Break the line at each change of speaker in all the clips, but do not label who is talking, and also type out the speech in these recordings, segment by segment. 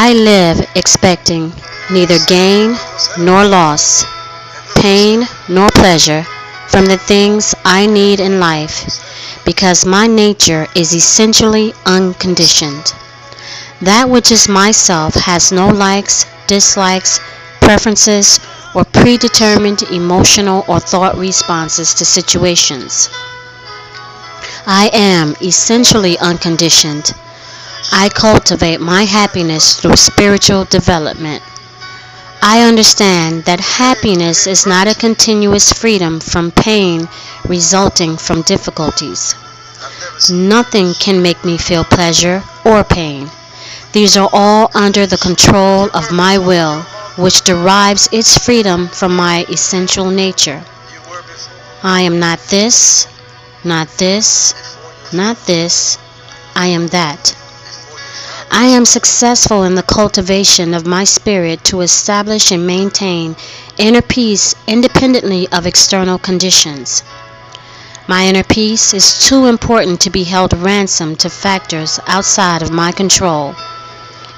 I live expecting neither gain nor loss, pain nor pleasure from the things I need in life because my nature is essentially unconditioned. That which is myself has no likes, dislikes, preferences, or predetermined emotional or thought responses to situations. I am essentially unconditioned. I cultivate my happiness through spiritual development. I understand that happiness is not a continuous freedom from pain resulting from difficulties. Nothing can make me feel pleasure or pain. These are all under the control of my will, which derives its freedom from my essential nature. I am not this, not this, not this. I am that. I am successful in the cultivation of my spirit to establish and maintain inner peace independently of external conditions. My inner peace is too important to be held ransom to factors outside of my control.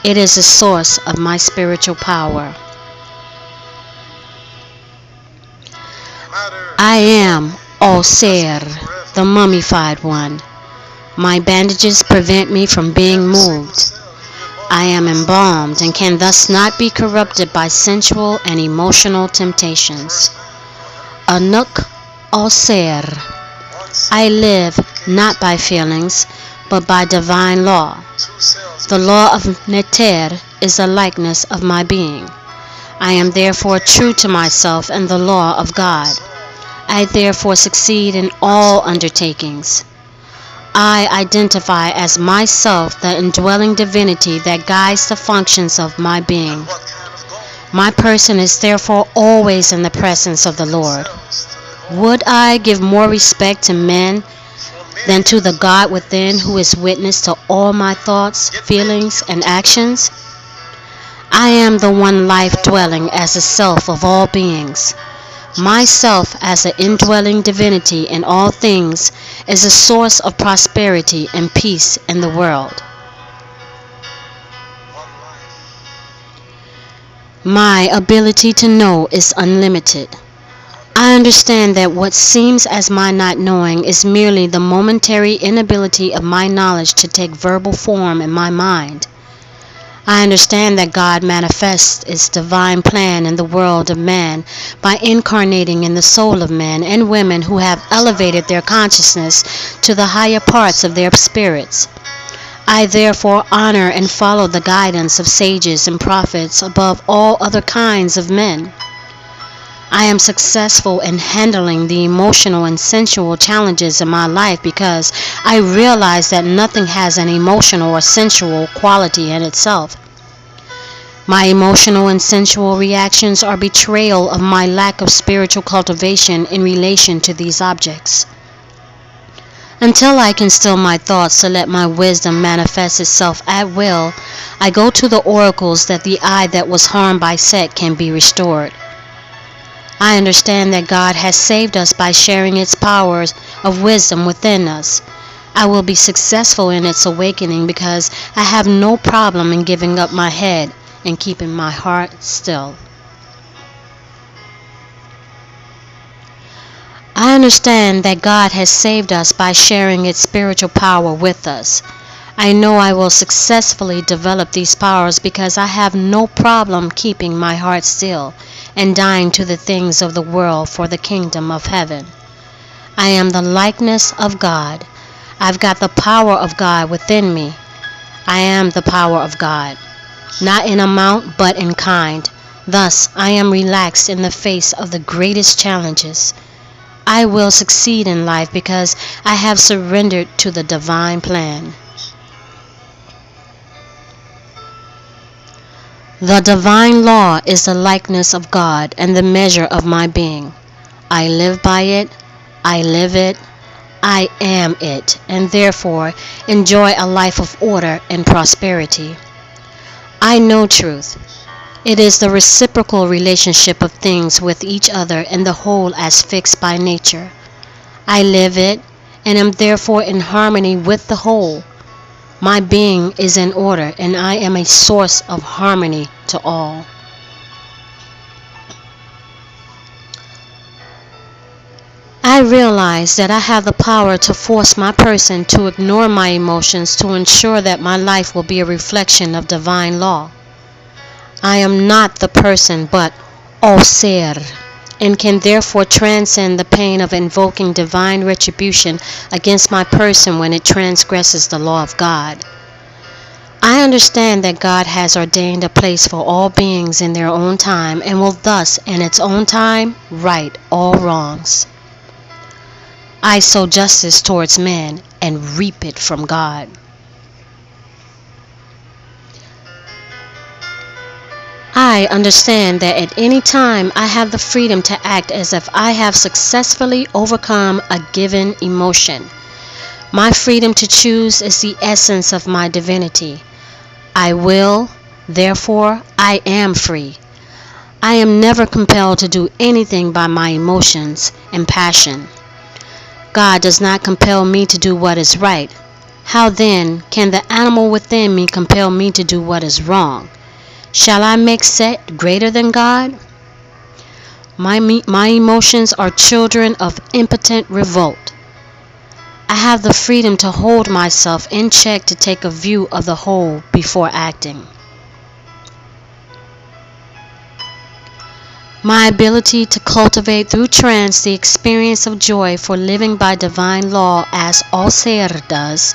It is the source of my spiritual power. I am Al-Ser, the mummified one. My bandages prevent me from being moved. I am embalmed and can thus not be corrupted by sensual and emotional temptations. Anuk Al-Ser. I live not by feelings, but by divine law. The law of Neteru is a likeness of my being. I am therefore true to myself and the law of God. I therefore succeed in all undertakings. I identify as myself the indwelling divinity that guides the functions of my being. My person is therefore always in the presence of the Lord. Would I give more respect to men than to the God within who is witness to all my thoughts, feelings, and actions? I am the one life dwelling as the self of all beings. Myself as an indwelling divinity in all things is a source of prosperity and peace in the world. My ability to know is unlimited. I understand that what seems as my not knowing is merely the momentary inability of my knowledge to take verbal form in my mind. I understand that God manifests its divine plan in the world of man by incarnating in the soul of men and women who have elevated their consciousness to the higher parts of their spirits. I therefore honor and follow the guidance of sages and prophets above all other kinds of men. I am successful in handling the emotional and sensual challenges in my life because I realize that nothing has an emotional or sensual quality in itself. My emotional and sensual reactions are betrayal of my lack of spiritual cultivation in relation to these objects. Until I can still my thoughts to let my wisdom manifest itself at will, I go to the oracles that the eye that was harmed by Set can be restored. I understand that God has saved us by sharing its powers of wisdom within us. I will be successful in its awakening because I have no problem in giving up my head and keeping my heart still. I understand that God has saved us by sharing its spiritual power with us. I know I will successfully develop these powers because I have no problem keeping my heart still and dying to the things of the world for the kingdom of heaven. I am the likeness of God. I've got the power of God within me. I am the power of God, not in amount but in kind. Thus, I am relaxed in the face of the greatest challenges. I will succeed in life because I have surrendered to the divine plan. The divine law is the likeness of God and the measure of my being. I live by it, I live it, I am it, and therefore enjoy a life of order and prosperity. I know truth. It is the reciprocal relationship of things with each other and the whole as fixed by nature. I live it and am therefore in harmony with the whole. My being is in order, and I am a source of harmony to all. I realize that I have the power to force my person to ignore my emotions to ensure that my life will be a reflection of divine law. I am not the person but O Ser, and can therefore transcend the pain of invoking divine retribution against my person when it transgresses the law of God. I understand that God has ordained a place for all beings in their own time and will thus, in its own time, right all wrongs. I sow justice towards men and reap it from God. I understand that at any time I have the freedom to act as if I have successfully overcome a given emotion. My freedom to choose is the essence of my divinity. I will, therefore I am free. I am never compelled to do anything by my emotions and passion. God does not compel me to do what is right. How then can the animal within me compel me to do what is wrong? Shall I make Set greater than God? My emotions are children of impotent revolt. I have the freedom to hold myself in check to take a view of the whole before acting. My ability to cultivate through trance the experience of joy for living by divine law as All Ser does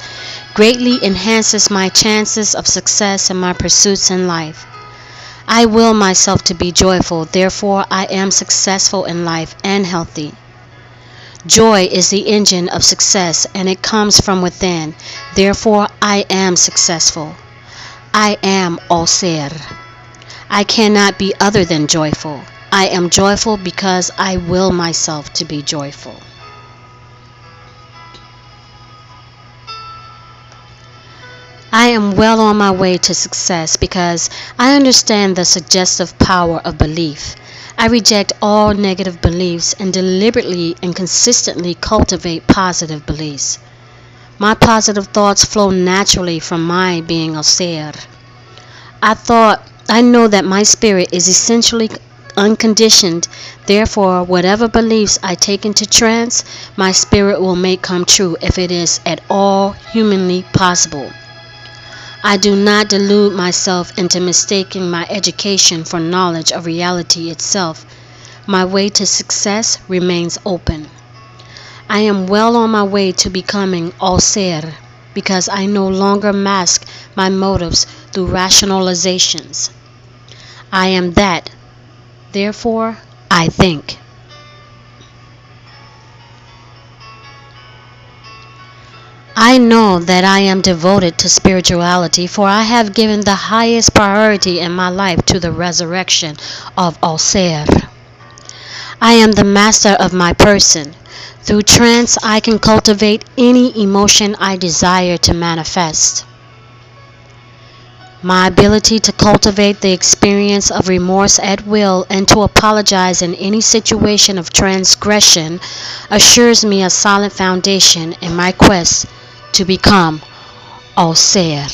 greatly enhances my chances of success in my pursuits in life. I will myself to be joyful, therefore I am successful in life and healthy. Joy is the engine of success and it comes from within, therefore I am successful. I am All Ser. I cannot be other than joyful. I am joyful because I will myself to be joyful. I am well on my way to success because I understand the suggestive power of belief. I reject all negative beliefs and deliberately and consistently cultivate positive beliefs. My positive thoughts flow naturally from my being a ser. I know that my spirit is essentially unconditioned, therefore whatever beliefs I take into trance, my spirit will make come true if it is at all humanly possible. I do not delude myself into mistaking my education for knowledge of reality itself. My way to success remains open. I am well on my way to becoming All Ser because I no longer mask my motives through rationalizations. I am that, therefore I think. I know that I am devoted to spirituality, for I have given the highest priority in my life to the resurrection of All Ser. I am the master of my person. Through trance I can cultivate any emotion I desire to manifest. My ability to cultivate the experience of remorse at will and to apologize in any situation of transgression assures me a solid foundation in my quest to become All Ser.